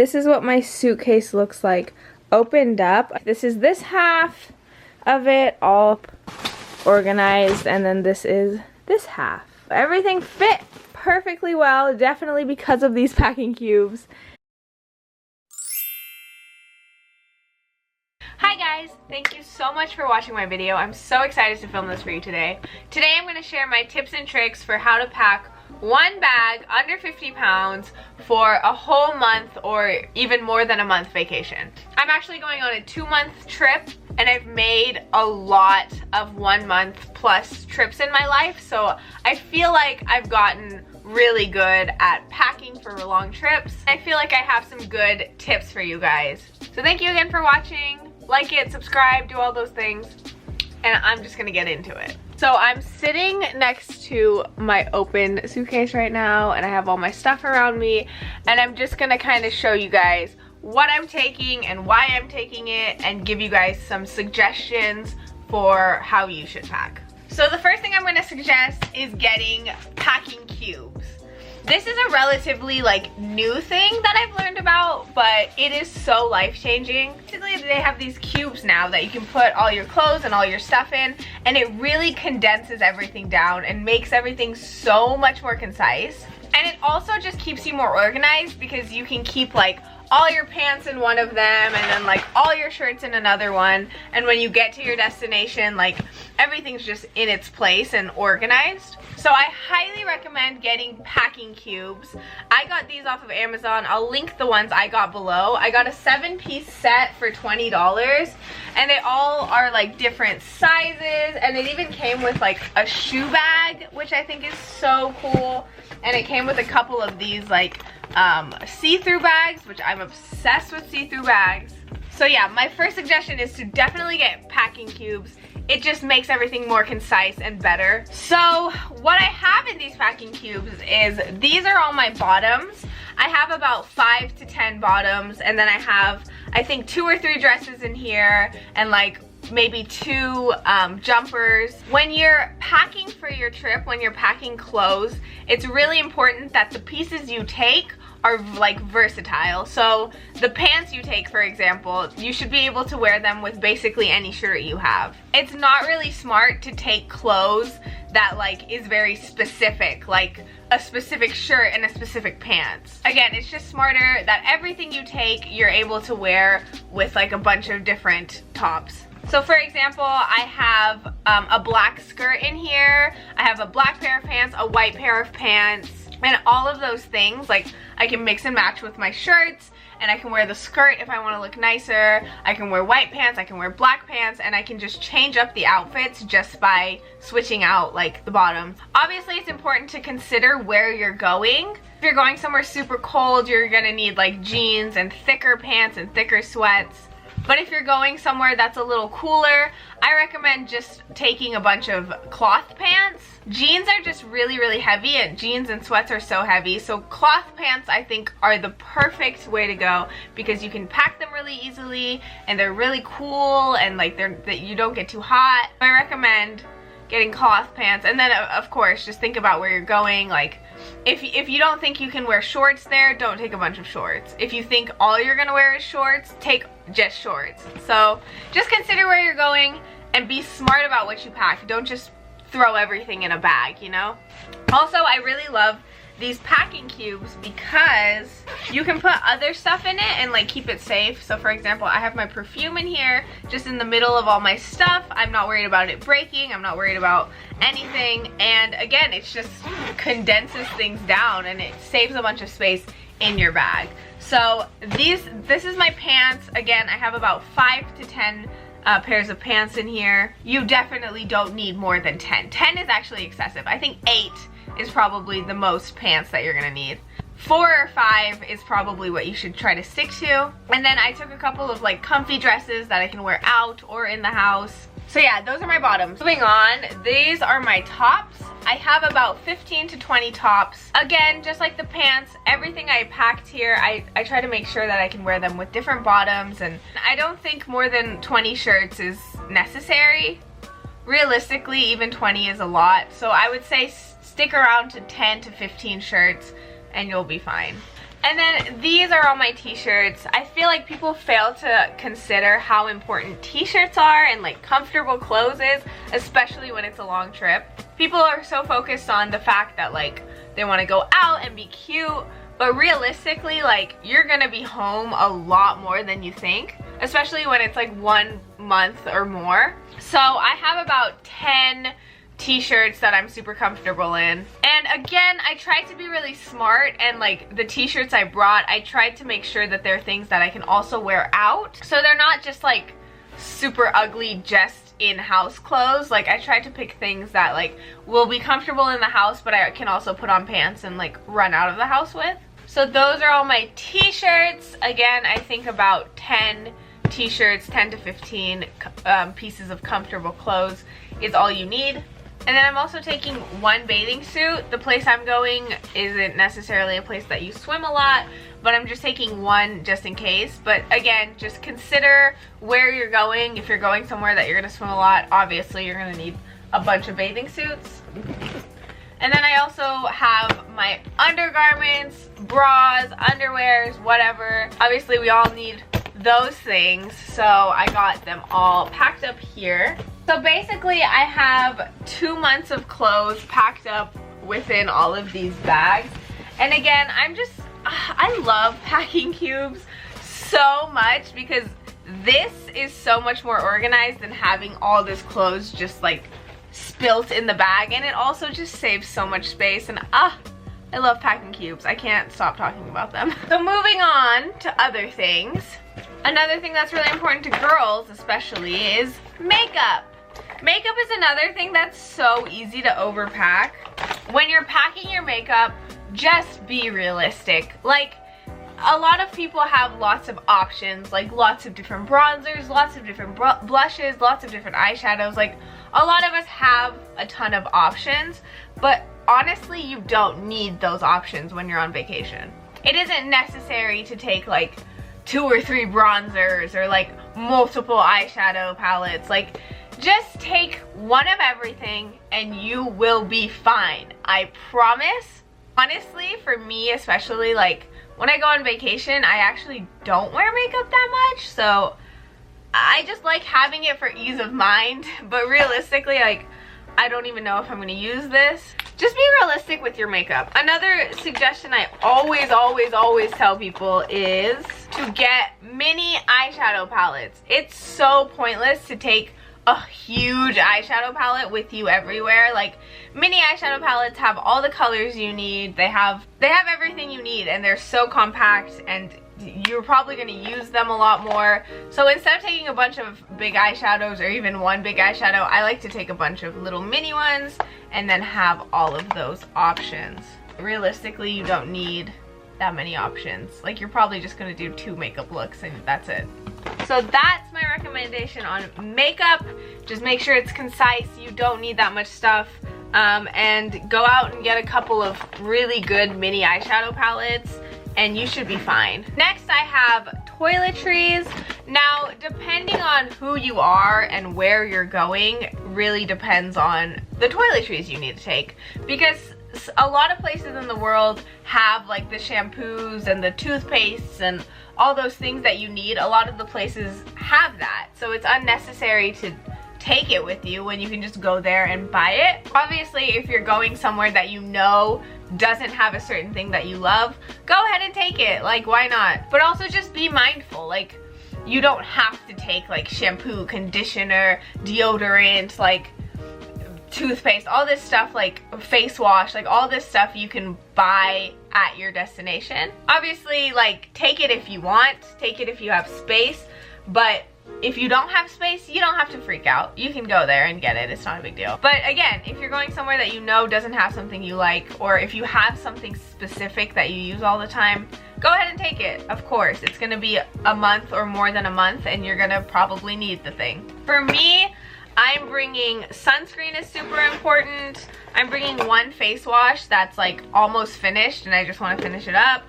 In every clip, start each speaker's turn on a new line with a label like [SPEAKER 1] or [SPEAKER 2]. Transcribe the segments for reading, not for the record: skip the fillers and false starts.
[SPEAKER 1] This is what my suitcase looks like opened up. This is this half of it all organized, and then this is this half. Everything fit perfectly well, definitely because of these packing cubes. Hi guys, thank you so much for watching my video. I'm so excited to film this for you today. Today I'm going to share my tips and tricks for how to pack one bag under 50 pounds for a whole month or even more than a month vacation. I'm actually going on a 2-month trip, and I've made a lot of 1 month plus trips in my life, so I feel like I've gotten really good at packing for long trips. I feel like I have some good tips for you guys. So thank you again for watching. Like it, subscribe, do all those things, and I'm just gonna get into it. So I'm sitting next to my open suitcase right now, and I have all my stuff around me, and I'm just gonna kind of show you guys what I'm taking and why I'm taking it, and give you guys some suggestions for how you should pack. So the first thing I'm gonna suggest is getting packing cubes. This is a relatively new thing that I've learned about, but it is so life-changing. Basically, they have these cubes now that you can put all your clothes and all your stuff in, and it really condenses everything down and makes everything so much more concise. And it also just keeps you more organized because you can keep all your pants in one of them, and then all your shirts in another one, and when you get to your destination, everything's just in its place and organized. So I highly recommend getting packing cubes. I got these off of Amazon. I'll link the ones I got below. I got a 7-piece set for $20, and they all are different sizes, and it even came with a shoe bag, which I think is so cool. And it came with a couple of these see-through bags, which I'm obsessed with see-through bags. So yeah, my first suggestion is to definitely get packing cubes. It just makes everything more concise and better. So what I have in these packing cubes is, these are all my bottoms. I have about 5 to 10 bottoms, and then I have, I think, 2 or 3 dresses in here, and maybe 2 jumpers. When you're packing for your trip, when you're packing clothes, it's really important that the pieces you take are versatile. So the pants you take, for example, you should be able to wear them with basically any shirt you have. It's not really smart to take clothes that is very specific, like a specific shirt and a specific pants. Again, it's just smarter that everything you take you're able to wear with a bunch of different tops. So for example, I have a black skirt in here, I have a black pair of pants, a white pair of pants, and all of those things, I can mix and match with my shirts, and I can wear the skirt if I want to look nicer. I can wear white pants, I can wear black pants, and I can just change up the outfits just by switching out the bottoms. Obviously, it's important to consider where you're going. If you're going somewhere super cold, you're gonna need jeans and thicker pants and thicker sweats. But if you're going somewhere that's a little cooler, I recommend just taking a bunch of cloth pants. Jeans are just really, really heavy, and jeans and sweats are so heavy. So cloth pants, I think, are the perfect way to go because you can pack them really easily, and they're really cool, and you don't get too hot. I recommend getting cloth pants. And then of course, just think about where you're going. If you don't think you can wear shorts there, don't take a bunch of shorts. If you think all you're gonna wear is shorts, take just shorts. So just consider where you're going and be smart about what you pack. Don't just throw everything in a bag, you know? Also, I really love these packing cubes because you can put other stuff in it and keep it safe. So for example, I have my perfume in here just in the middle of all my stuff. I'm not worried about it breaking, I'm not worried about anything, and again, it just condenses things down and it saves a bunch of space in your bag. So this is my pants. Again, I have about 5 to 10 pairs of pants in here. You definitely don't need more than 10. 10 is actually excessive. I think 8 is probably the most pants that you're gonna need. 4 or 5 is probably what you should try to stick to. And then I took a couple of comfy dresses that I can wear out or in the house. So yeah, those are my bottoms. Moving on, these are my tops. I have about 15 to 20 tops. Again, just like the pants, everything I packed here, I try to make sure that I can wear them with different bottoms, and I don't think more than 20 shirts is necessary. Realistically, even 20 is a lot. So I would say stick around to 10 to 15 shirts and you'll be fine. And then these are all my t-shirts. I feel like people fail to consider how important t-shirts are and like comfortable clothes is, especially when it's a long trip. People are so focused on the fact that like they want to go out and be cute, but realistically like you're gonna be home a lot more than you think, especially when it's like 1 month or more. So I have about 10 t-shirts that I'm super comfortable in. And again, I tried to be really smart, and like the t-shirts I brought, I tried to make sure that they're things that I can also wear out. So they're not just like super ugly just in-house clothes. Like I tried to pick things that like will be comfortable in the house, but I can also put on pants and like run out of the house with. So those are all my t-shirts. Again, I think about 10 t-shirts, 10 to 15 pieces of comfortable clothes is all you need. And then I'm also taking 1 bathing suit. The place I'm going isn't necessarily a place that you swim a lot, but I'm just taking 1 just in case. But again, just consider where you're going. If you're going somewhere that you're gonna swim a lot, obviously you're gonna need a bunch of bathing suits. And then I also have my undergarments, bras, underwears, whatever. Obviously we all need those things, so I got them all packed up here. So basically I have 2 months of clothes packed up within all of these bags. And again, I love packing cubes so much because this is so much more organized than having all this clothes just like spilt in the bag, and it also just saves so much space. And I love packing cubes. I can't stop talking about them. So moving on to other things. Another thing that's really important to girls especially is makeup. Makeup is another thing that's so easy to overpack. When you're packing your makeup, just be realistic. Like, a lot of people have lots of options, like lots of different bronzers, lots of different blushes, lots of different eyeshadows. Like, a lot of us have a ton of options, but honestly, you don't need those options when you're on vacation. It isn't necessary to take like 2 or 3 bronzers or like multiple eyeshadow palettes. Like, just take 1 of everything and you will be fine. I promise. Honestly, for me especially, like when I go on vacation, I actually don't wear makeup that much, so I just like having it for ease of mind. But realistically, like, I don't even know if I'm gonna use this. Just be realistic with your makeup. Another suggestion I always tell people is to get mini eyeshadow palettes. It's so pointless to take a huge eyeshadow palette with you everywhere. Like, mini eyeshadow palettes have all the colors you need. They have everything you need, and they're so compact, and you're probably going to use them a lot more. So instead of taking a bunch of big eyeshadows or even 1 big eyeshadow, I like to take a bunch of little mini ones and then have all of those options. Realistically, you don't need that many options. Like, you're probably just going to do 2 makeup looks and that's it. So that's my recommendation on makeup. Just make sure it's concise. You don't need that much stuff. And go out and get a couple of really good mini eyeshadow palettes and you should be fine. Next, I have toiletries. Now, depending on who you are and where you're going, really depends on the toiletries you need to take. Because a lot of places in the world have like the shampoos and the toothpastes and all those things that you need. A lot of the places have that, so it's unnecessary to take it with you when you can just go there and buy it. Obviously, if you're going somewhere that you know doesn't have a certain thing that you love, go ahead and take it. Like, why not? But also just be mindful. Like, you don't have to take like shampoo, conditioner, deodorant, like toothpaste, all this stuff, like face wash, like all this stuff you can buy at your destination. Obviously, like, take it if you want, take it if you have space, but if you don't have space, you don't have to freak out. You can go there and get it. It's not a big deal. But again, if you're going somewhere that you know doesn't have something you like, or if you have something specific that you use all the time, go ahead and take it. Of course, it's gonna be a month or more than a month and you're gonna probably need the thing. For me, I'm bringing sunscreen is super important. I'm bringing 1 face wash that's like almost finished and I just want to finish it up.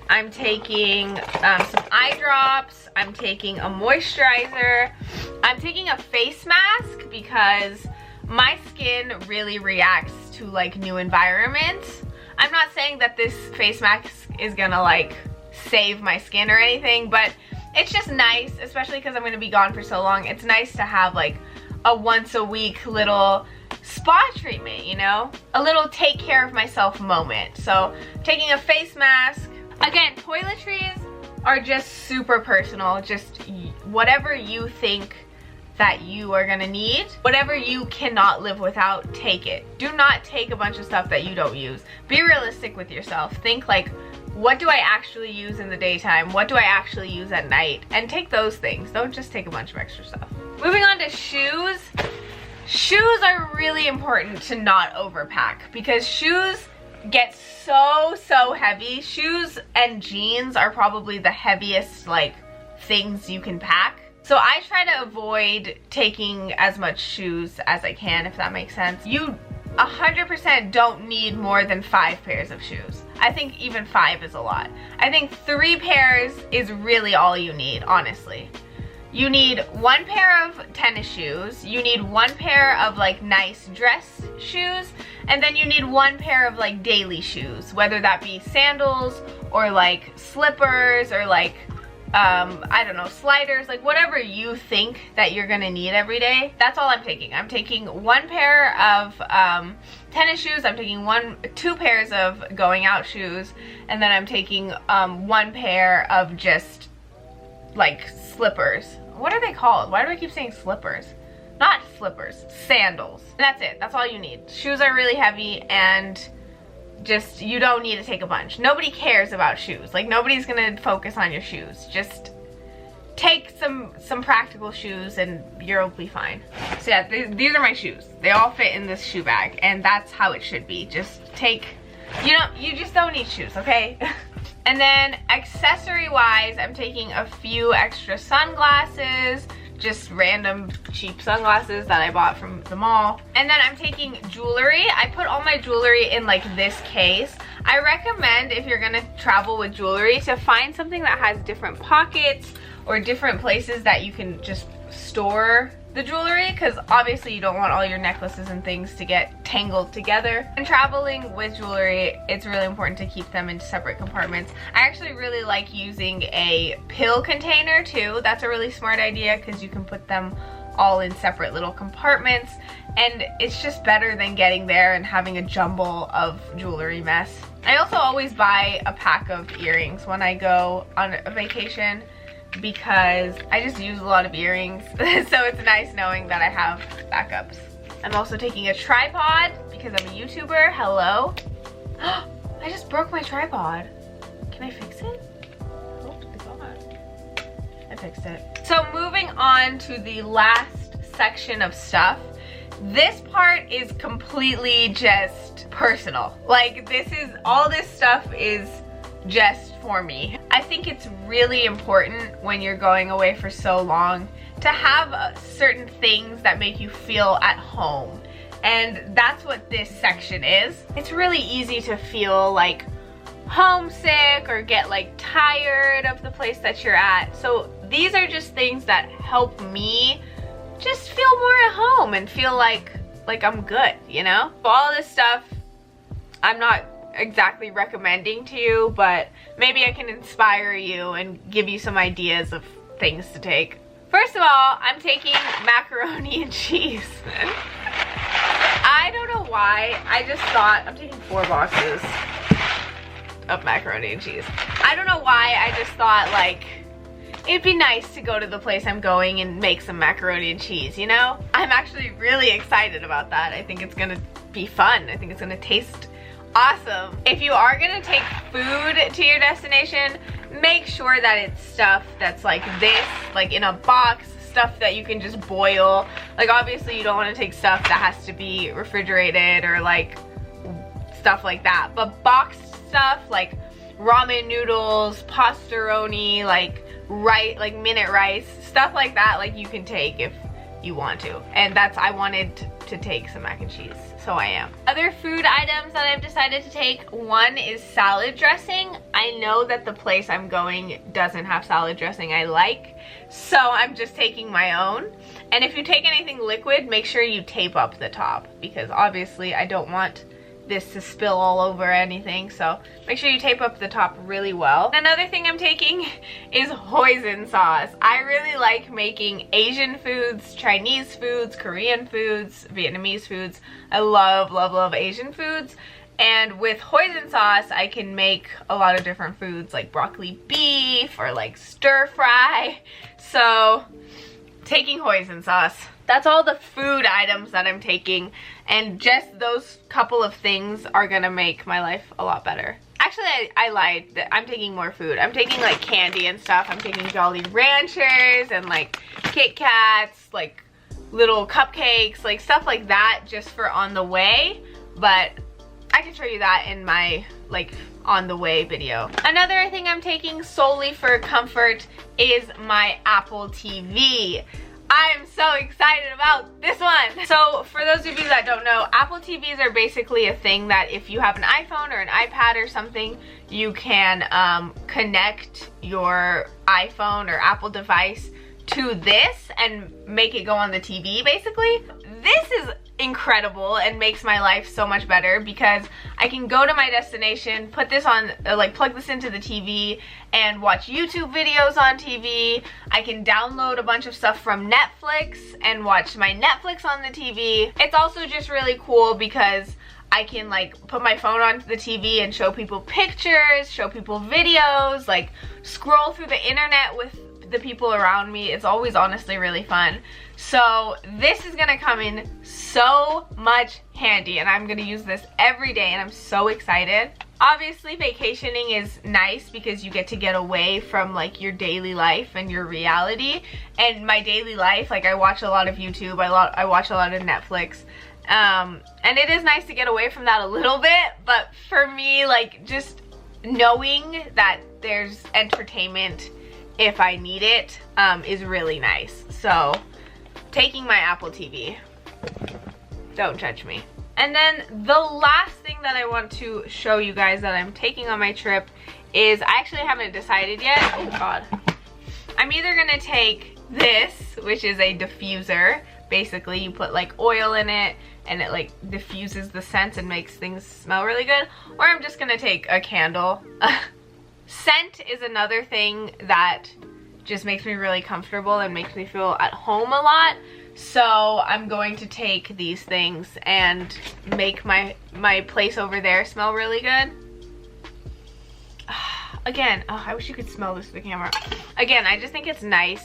[SPEAKER 1] I'm taking some eye drops. I'm taking a moisturizer. I'm taking a face mask because my skin really reacts to like new environments. I'm not saying that this face mask is gonna like save my skin or anything, but it's just nice, especially because I'm gonna be gone for so long. It's nice to have like a once a week little spa treatment, you know? A little take care of myself moment. So taking a face mask. Again, toiletries are just super personal. Just whatever you think that you are gonna need, whatever you cannot live without, take it. Do not take a bunch of stuff that you don't use. Be realistic with yourself. Think like, what do I actually use in the daytime? What do I actually use at night? And take those things. Don't just take a bunch of extra stuff. Moving on to shoes. Shoes are really important to not overpack because shoes get so heavy. Shoes and jeans are probably the heaviest like things you can pack. So I try to avoid taking as much shoes as I can, if that makes sense. You 100% don't need more than 5 pairs of shoes. I think even 5 is a lot. I think 3 pairs is really all you need, honestly. You need 1 pair of tennis shoes, you need 1 pair of like nice dress shoes, and then you need 1 pair of like daily shoes, whether that be sandals or like slippers or like I don't know, sliders, like whatever you think that you're gonna need every day. That's all I'm taking. I'm taking 1 pair of tennis shoes, I'm taking 2 pairs of going out shoes, and then I'm taking 1 pair of just like slippers. What are they called? Why do I keep saying slippers? Not slippers, sandals. And that's it, that's all you need. Shoes are really heavy and just, you don't need to take a bunch. Nobody cares about shoes. Like nobody's gonna focus on your shoes. Just take some practical shoes and you'll be fine. So yeah, these are my shoes. They all fit in this shoe bag and that's how it should be. Just take, you just don't need shoes, okay? And then accessory wise, I'm taking a few extra sunglasses, just random cheap sunglasses that I bought from the mall. And then I'm taking jewelry. I put all my jewelry in like this case. I recommend if you're gonna travel with jewelry to find something that has different pockets or different places that you can just store the jewelry, because obviously you don't want all your necklaces and things to get tangled together. And traveling with jewelry, it's really important to keep them in separate compartments. I actually really like using a pill container too. That's a really smart idea because you can put them all in separate little compartments and it's just better than getting there and having a jumble of jewelry mess. I also always buy a pack of earrings when I go on a vacation, because I just use a lot of earrings. So it's nice knowing that I have backups. I'm also taking a tripod because I'm a YouTuber. Hello. I just broke my tripod. Can I fix it? Oh my god. I fixed it. So moving on to the last section of stuff. This part is completely just personal. Like all this stuff is just for me. I think it's really important when you're going away for so long to have certain things that make you feel at home, and that's what this section is. It's really easy to feel like homesick or get like tired of the place that you're at. So these are just things that help me just feel more at home and feel like I'm good, you know? All this stuff I'm not exactly recommending to you, but maybe I can inspire you and give you some ideas of things to take. First of all, I'm taking macaroni and cheese. I don't know why, I just thought, I'm taking 4 boxes of macaroni and cheese. I don't know why, I just thought like, it'd be nice to go to the place I'm going and make some macaroni and cheese, you know? I'm actually really excited about that. I think it's gonna be fun. I think it's gonna taste awesome. If you are gonna take food to your destination, make sure that it's stuff that's like this, like in a box, stuff that you can just boil. Like obviously you don't want to take stuff that has to be refrigerated or like stuff like that, but boxed stuff like ramen noodles, pastaroni, like minute rice, stuff like that, like you can take if you want to. And I wanted to take some mac and cheese, so I am. Other food items that I've decided to take, one is salad dressing. I know that the place I'm going doesn't have salad dressing I like, so I'm just taking my own. And if you take anything liquid, make sure you tape up the top, because obviously I don't want this to spill all over anything, so make sure you tape up the top really well. Another thing I'm taking is hoisin sauce. I really like making Asian foods, Chinese foods, Korean foods, Vietnamese foods. I love, love, love Asian foods. And with hoisin sauce, I can make a lot of different foods like broccoli beef or like stir fry. So, taking hoisin sauce. That's all the food items that I'm taking, and just those couple of things are gonna make my life a lot better. Actually, I lied. I'm taking more food. I'm taking like candy and stuff. I'm taking Jolly Ranchers and like Kit Kats, like little cupcakes, like stuff like that just for on the way, but I can show you that in my like on the way video. Another thing I'm taking solely for comfort is my Apple TV. I'm so excited about this one. So for those of you that don't know, Apple TVs are basically a thing that if you have an iPhone or an iPad or something, you can connect your iPhone or Apple device to this and make it go on the TV basically. This is incredible and makes my life so much better because I can go to my destination, put this on, like plug this into the TV and watch YouTube videos on TV. I can download a bunch of stuff from Netflix and watch my Netflix on the TV. It's also just really cool because I can like put my phone on the TV and show people pictures, show people videos, like scroll through the internet with the people around me. It's always honestly really fun. So this is gonna come in so much handy and I'm gonna use this every day and I'm so excited. Obviously vacationing is nice because you get to get away from like your daily life and your reality. And my daily life, like I watch a lot of YouTube, I watch a lot of Netflix. And it is nice to get away from that a little bit, but for me, like just knowing that there's entertainment if I need it is really nice. So taking my Apple TV, don't judge me. And then the last thing that I want to show you guys that I'm taking on my trip is, I actually haven't decided yet. Oh god. I'm either gonna take this, which is a diffuser. Basically you put like oil in it and it like diffuses the scents and makes things smell really good, or I'm just gonna take a candle. Scent is another thing that just makes me really comfortable and makes me feel at home a lot. So I'm going to take these things and make my place over there smell really good. Again, oh, I wish you could smell this with the camera. Again, I just think it's nice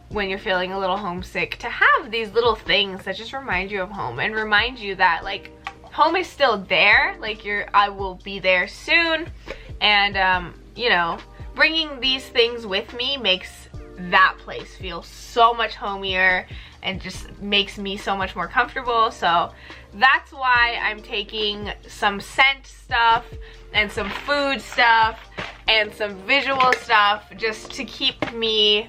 [SPEAKER 1] when you're feeling a little homesick to have these little things that just remind you of home and remind you that like home is still there. Like I will be there soon. And you know, bringing these things with me makes that place feel so much homier and just makes me so much more comfortable. So that's why I'm taking some scent stuff and some food stuff and some visual stuff just to keep me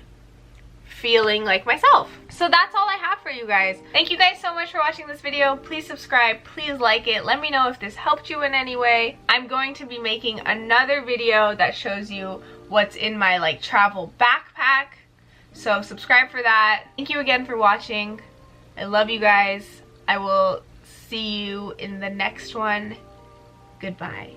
[SPEAKER 1] feeling like myself. So that's all I have for you guys. Thank you guys so much for watching this video. Please subscribe, please like it. Let me know if this helped you in any way. I'm going to be making another video that shows you what's in my like travel backpack. So subscribe for that. Thank you again for watching. I love you guys. I will see you in the next one. Goodbye.